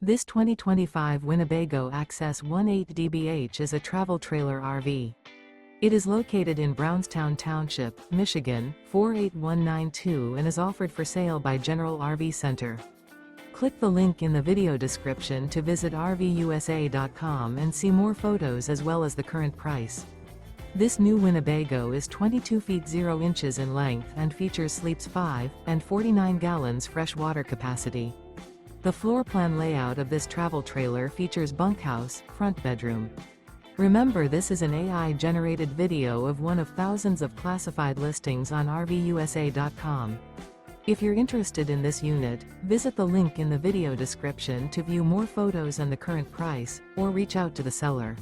This 2025 Winnebago Access 18DBH is a travel trailer RV. It is located in Brownstown Township, Michigan, 48192 and is offered for sale by General RV Center. Click the link in the video description to visit RVUSA.com and see more photos as well as the current price. This new Winnebago is 22 feet 0 inches in length and features sleeps 5 and 49 gallons fresh water capacity. The floor plan layout of this travel trailer features bunkhouse, front bedroom. Remember, this is an AI-generated video of one of thousands of classified listings on RVUSA.com. If you're interested in this unit, visit the link in the video description to view more photos and the current price, or reach out to the seller.